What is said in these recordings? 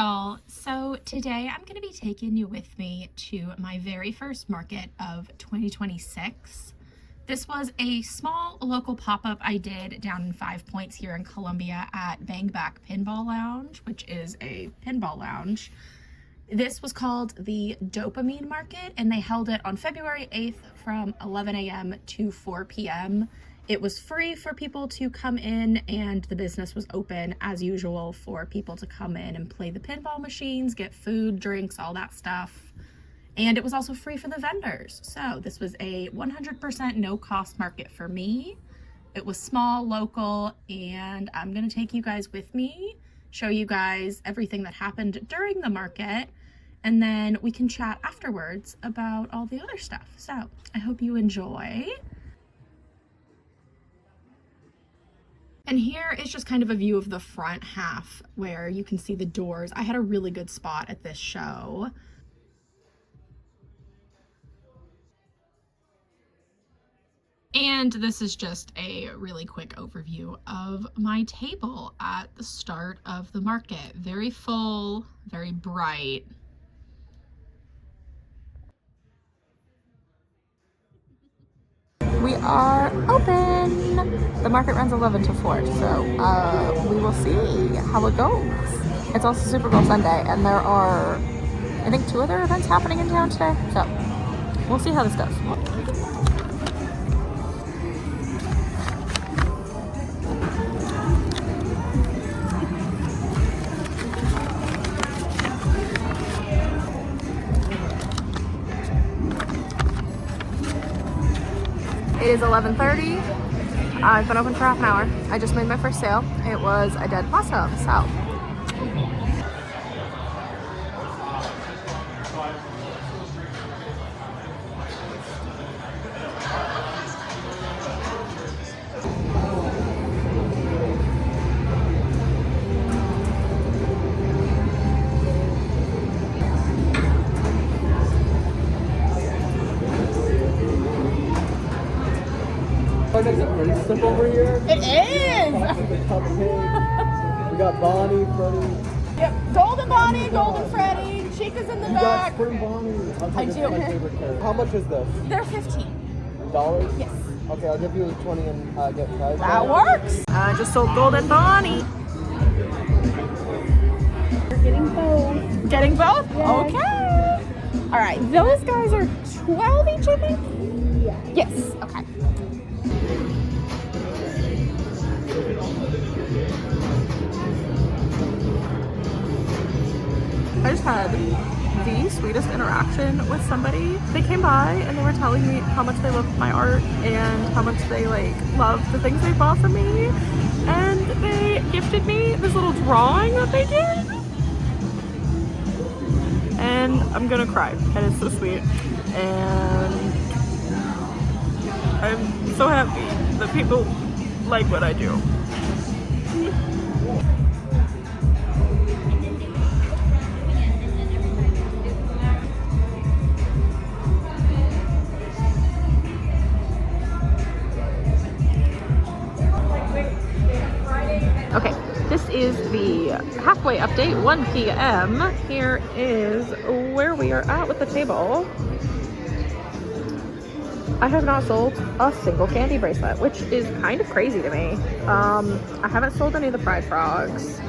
y'all, so today I'm going to be taking you with me to my very first market of 2026. This was a small local pop-up I did down in 5 Points here in Columbia at Bang Back Pinball Lounge, which is a pinball lounge. This was called the Dopamine Market, and they held it on February 8th from 11 a.m. to 4 p.m. It was free for people to come in, and the business was open as usual for people to come in and play the pinball machines, get food, drinks, all that stuff. And it was also free for the vendors. So this was a 100% no cost market for me. It was small, local, and I'm gonna take you guys with me, show you guys everything that happened during the market, and then we can chat afterwards about all the other stuff. So I hope you enjoy. And here is just kind of a view of the front half where you can see the doors. I had a really good spot at this show. And this is just a really quick overview of my table at the start of the market. Very full, very bright. We are open. The market runs 11 to 4, so we will see how it goes. It's also Super Bowl Sunday, and there are, I think, 2 other events happening in town today, so we'll see how this goes. It is 11:30. I've been open for half an hour. I just made my first sale. It was a dead possum, so. Is it pretty stuff over here? It is! We got Bonnie, Freddie. Yep, Golden Bonnie, Golden Freddy, Chica's in the You back. got Spring Bonnie. I This do. is my favorite character. How much is this? They're $15. $? Yes. Okay, I'll give you 20 and get 5. That works. I just sold Golden Bonnie. We're getting both. Getting both? Yes. Okay. All right, those guys are 12 each, I think? Yeah. Yes, okay. I just had the sweetest interaction with somebody. They came by and they were telling me how much they loved my art and how much they loved the things they bought for me. And they gifted me this little drawing that they did. And I'm gonna cry, and it's so sweet. And I'm so happy that people like what I do. Okay, this is the halfway update, 1 p.m. Here is where we are at with the table. I have not sold a single candy bracelet, which is kind of crazy to me. I haven't sold any of the fried frogs.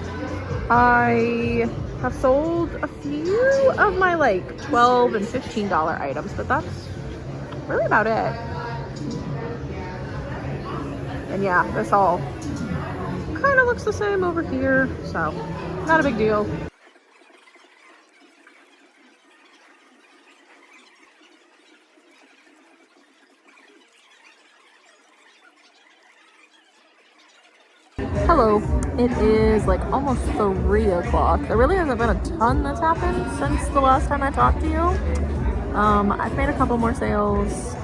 I have sold a few of my $12 and $15 items, but that's really about it. And yeah, this all kind of looks the same over here, so not a big deal. Hello, it is almost 3 o'clock. There really hasn't been a ton that's happened since the last time I talked to you. I've made a couple more sales,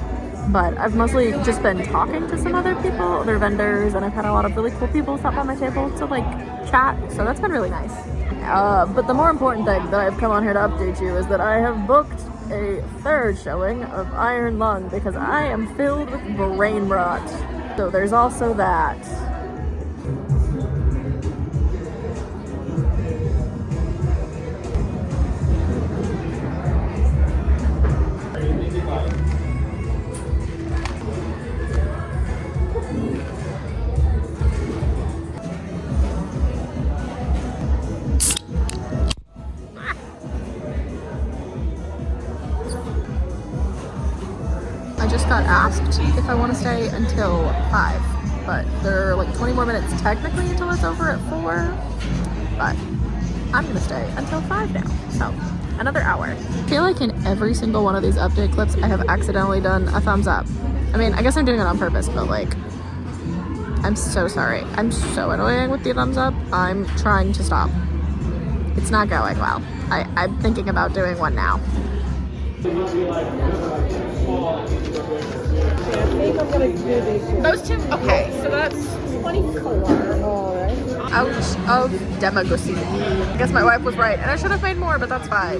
but I've mostly just been talking to some other people, other vendors, and I've had a lot of really cool people stop by my table to chat, so that's been really nice. But the more important thing that I've come on here to update you is that I have booked a 3rd showing of Iron Lung because I am filled with brain rot. So there's also that. got asked if I want to stay until 5, but there are like 20 more minutes technically until it's over at 4, but I'm gonna stay until 5 now, so another hour. I feel like in every single one of these update clips I have accidentally done a thumbs up. I mean, I guess I'm doing it on purpose, but like, I'm so sorry. I'm so annoying with the thumbs up. I'm trying to stop. It's not going well. I'm thinking about doing one now. I think I'm gonna do these two. Those two? Okay, so that's 24. Alright. ouch of demagogy. I guess my wife was right, and I should have made more, but that's fine.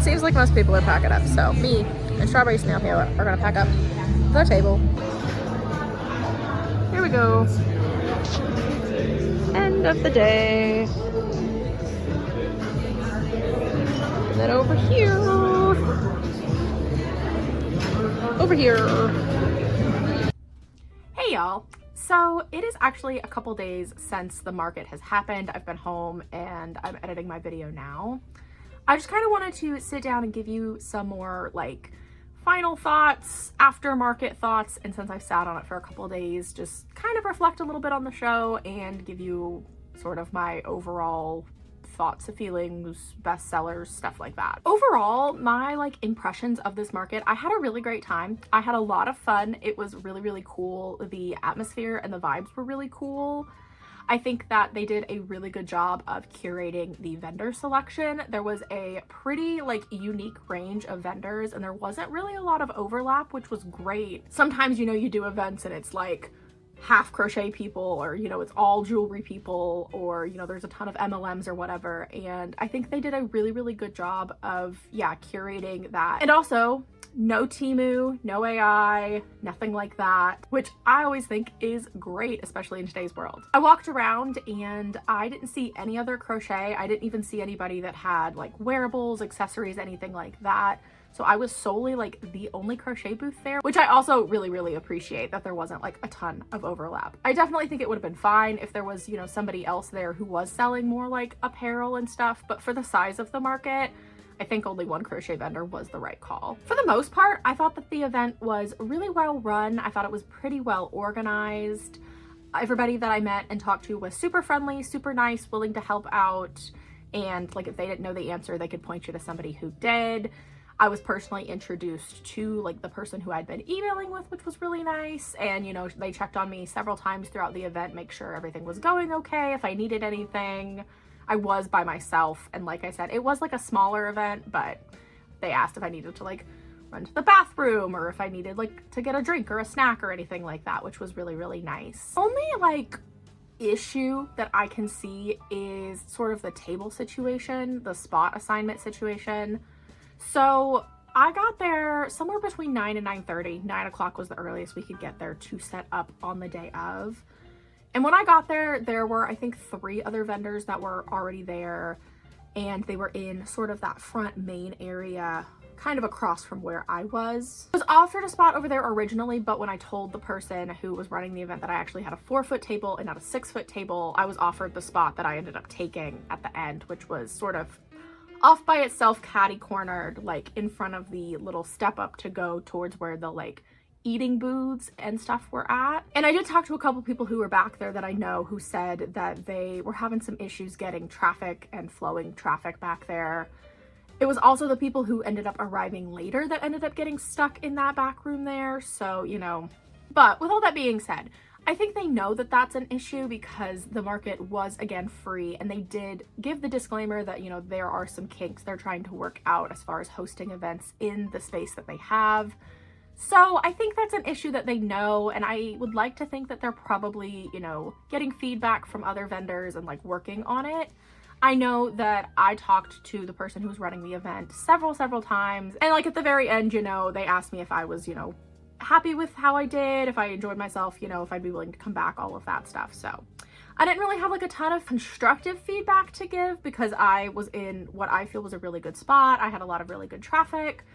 Seems like most people are packing up, so me and Strawberry Snail here are gonna pack up the table. Here we go. End of the day. And then over here. Over here. Hey y'all. So it is actually a couple days since the market has happened. I've been home and I'm editing my video now. I just kind of wanted to sit down and give you some more like final thoughts, after market thoughts, and since I've sat on it for a couple of days, just kind of reflect a little bit on the show and give you sort of my overall thoughts, feelings, bestsellers, stuff like that. Overall, my like impressions of this market, I had a really great time. I had a lot of fun. It was really, really cool. The atmosphere and the vibes were really cool. I think that they did a really good job of curating the vendor selection. There was a pretty like unique range of vendors and there wasn't really a lot of overlap, which was great. Sometimes, you know, you do events and it's like half crochet people, or, you know, it's all jewelry people, or, you know, there's a ton of MLMs or whatever. And I think they did a really, really good job of, yeah, curating that. And also, no Temu, no AI, nothing like that, which I always think is great, especially in today's world. I walked around and I didn't see any other crochet. I didn't even see anybody that had like wearables, accessories, anything like that. So I was solely like the only crochet booth there, which I also really, really appreciate that there wasn't like a ton of overlap. I definitely think it would have been fine if there was, you know, somebody else there who was selling more like apparel and stuff, but for the size of the market, I think only one crochet vendor was the right call. For the most part, I thought that the event was really well run. I thought it was pretty well organized. Everybody that I met and talked to was super friendly, super nice, willing to help out. And like if they didn't know the answer, they could point you to somebody who did. I was personally introduced to like the person who I'd been emailing with, which was really nice. And, you know, they checked on me several times throughout the event, make sure everything was going okay, if I needed anything. I was by myself, and like I said, it was like a smaller event, but they asked if I needed to like run to the bathroom or if I needed like to get a drink or a snack or anything like that, which was really, really nice. Only like issue that I can see is sort of the table situation, the spot assignment situation. So I got there somewhere between 9 and 9:30. 9 o'clock was the earliest we could get there to set up on the day of. And when I got there, there were, I think, 3 other vendors that were already there, and they were in sort of that front main area, kind of across from where I was. I was offered a spot over there originally, but when I told the person who was running the event that I actually had a 4-foot table and not a 6-foot table, I was offered the spot that I ended up taking at the end, which was sort of off by itself, catty-cornered, like in front of the little step up to go towards where the like eating booths and stuff were at. And I did talk to a couple people who were back there that I know who said that they were having some issues getting traffic and flowing traffic back there. It was also the people who ended up arriving later that ended up getting stuck in that back room there. So, you know, but with all that being said, I think they know that that's an issue because the market was, again, free, and they did give the disclaimer that, you know, there are some kinks they're trying to work out as far as hosting events in the space that they have. So I think that's an issue that they know, and I would like to think that they're probably, you know, getting feedback from other vendors and like working on it. I know that I talked to the person who was running the event several times, and like at the very end, you know, they asked me if I was, you know, happy with how I did, if I enjoyed myself, you know, if I'd be willing to come back, all of that stuff. So I didn't really have like a ton of constructive feedback to give because I was in what I feel was a really good spot. I had a lot of really good traffic,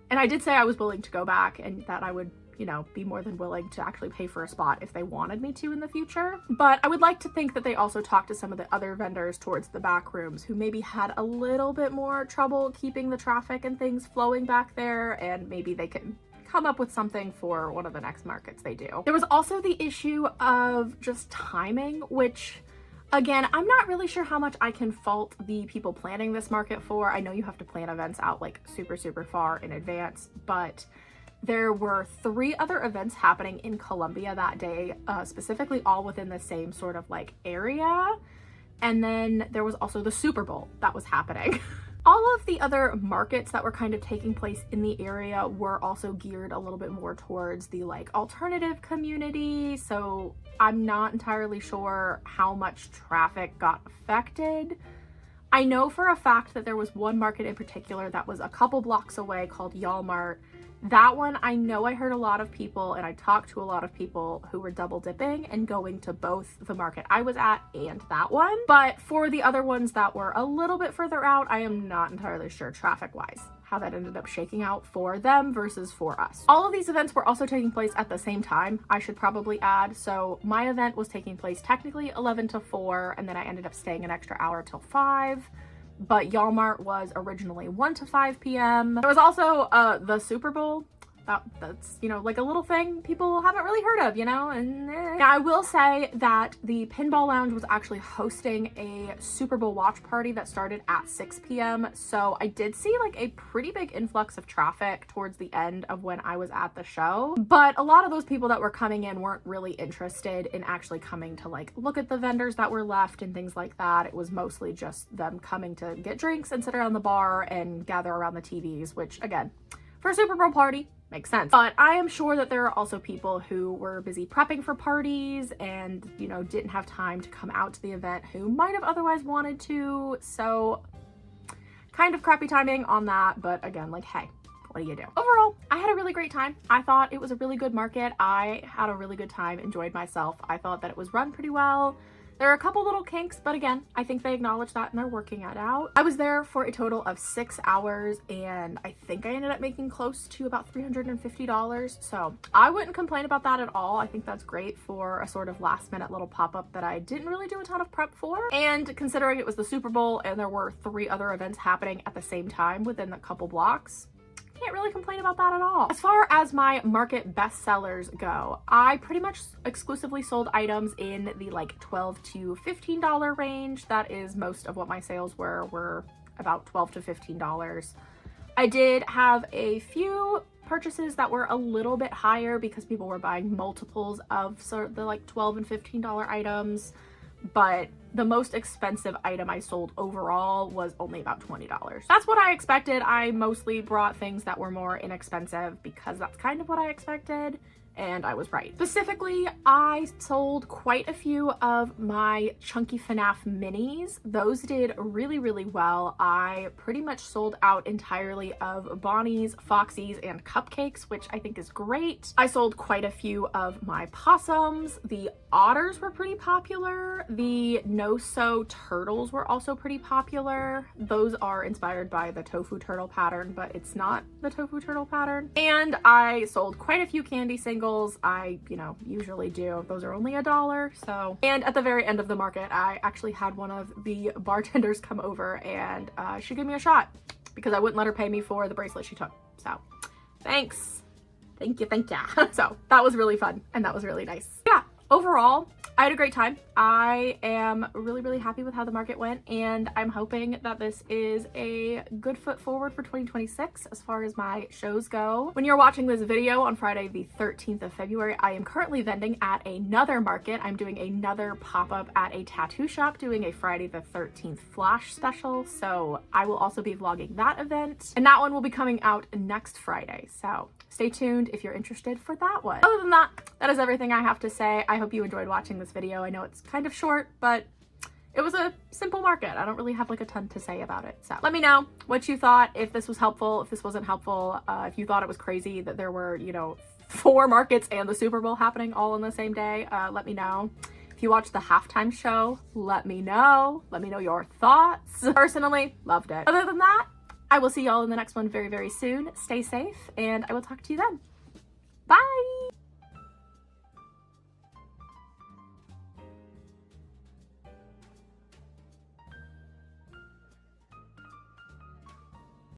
and I did say I was willing to go back and that I would, you know, be more than willing to actually pay for a spot if they wanted me to in the future. But I would like to think that they also talked to some of the other vendors towards the back rooms who maybe had a little bit more trouble keeping the traffic and things flowing back there, and maybe they can come up with something for one of the next markets they do. There was also the issue of just timing, which again, I'm not really sure how much I can fault the people planning this market for. I know you have to plan events out like super far in advance, but there were 3 other events happening in Columbia that day, specifically all within the same sort of like area. And then there was also the Super Bowl that was happening. All of the other markets that were kind of taking place in the area were also geared a little bit more towards the like alternative community. So I'm not entirely sure how much traffic got affected. I know for a fact that there was one market in particular that was a couple blocks away called Y'all Mart. That one, I know I heard a lot of people, and I talked to a lot of people who were double dipping and going to both the market I was at and that one. But for the other ones that were a little bit further out, I am not entirely sure traffic-wise how that ended up shaking out for them versus for us. All of these events were also taking place at the same time, I should probably add. So my event was taking place technically 11 to 4, and then I ended up staying an extra hour till 5. But Y'all Mart was originally 1 to 5 p.m. There was also the Super Bowl. That's, you know, like a little thing people haven't really heard of, you know? And Now, I will say that the Pinball Lounge was actually hosting a Super Bowl watch party that started at 6 p.m. So I did see like a pretty big influx of traffic towards the end of when I was at the show. But a lot of those people that were coming in weren't really interested in actually coming to like look at the vendors that were left and things like that. It was mostly just them coming to get drinks and sit around the bar and gather around the TVs, which again, for a Super Bowl party, makes sense. But I am sure that there are also people who were busy prepping for parties and, you know, didn't have time to come out to the event who might have otherwise wanted to. So kind of crappy timing on that. But again, like, hey, what do you do? Overall, I had a really great time. I thought it was a really good market. I had a really good time, enjoyed myself. I thought that it was run pretty well. There are a couple little kinks, but again, I think they acknowledge that and they're working it out. I was there for a total of 6 hours, and I think I ended up making close to about $350. So I wouldn't complain about that at all. I think that's great for a sort of last minute little pop-up that I didn't really do a ton of prep for. And considering it was the Super Bowl and there were 3 other events happening at the same time within a couple blocks, can't really complain about that at all. As far as my market bestsellers go, I pretty much exclusively sold items in the like $12 to $15 range. That is most of what my sales were about $12 to $15. I did have a few purchases that were a little bit higher because people were buying multiples of sort of the like $12 and $15 items, but the most expensive item I sold overall was only about $20. That's what I expected. I mostly brought things that were more inexpensive because that's kind of what I expected, and I was right. Specifically, I sold quite a few of my chunky FNAF minis. Those did really well. I pretty much sold out entirely of Bonnies, Foxies, and cupcakes, which I think is great. I sold quite a few of my possums. The otters were pretty popular. The no-sew turtles were also pretty popular. Those are inspired by the Tofu Turtle pattern, but it's not the Tofu Turtle pattern. And I sold quite a few candy singles. I, you know, usually do. Those are only $1, so. And at the very end of the market, I actually had one of the bartenders come over and she gave me a shot because I wouldn't let her pay me for the bracelet she took. So thanks. Thank you. So that was really fun and that was really nice. Yeah, overall, I had a great time. I am really happy with how the market went, and I'm hoping that this is a good foot forward for 2026 as far as my shows go. When you're watching this video on Friday the 13th of February, I am currently vending at another market. I'm doing another pop-up at a tattoo shop, doing a Friday the 13th flash special, so I will also be vlogging that event, and that one will be coming out next Friday, so stay tuned if you're interested for that one. Other than that, that is everything I have to say. I hope you enjoyed watching this video. I know it's kind of short, but it was a simple market. I don't really have like a ton to say about it. So let me know what you thought, if this was helpful, if this wasn't helpful, if you thought it was crazy that there were, you know, 4 markets and the Super Bowl happening all on the same day. Let me know. If If you watched the halftime show, let me know. Let me know your thoughts. Personally, loved it. Other than that, I will see y'all in the next one very, very soon. Stay safe, and I will talk to you then. Bye!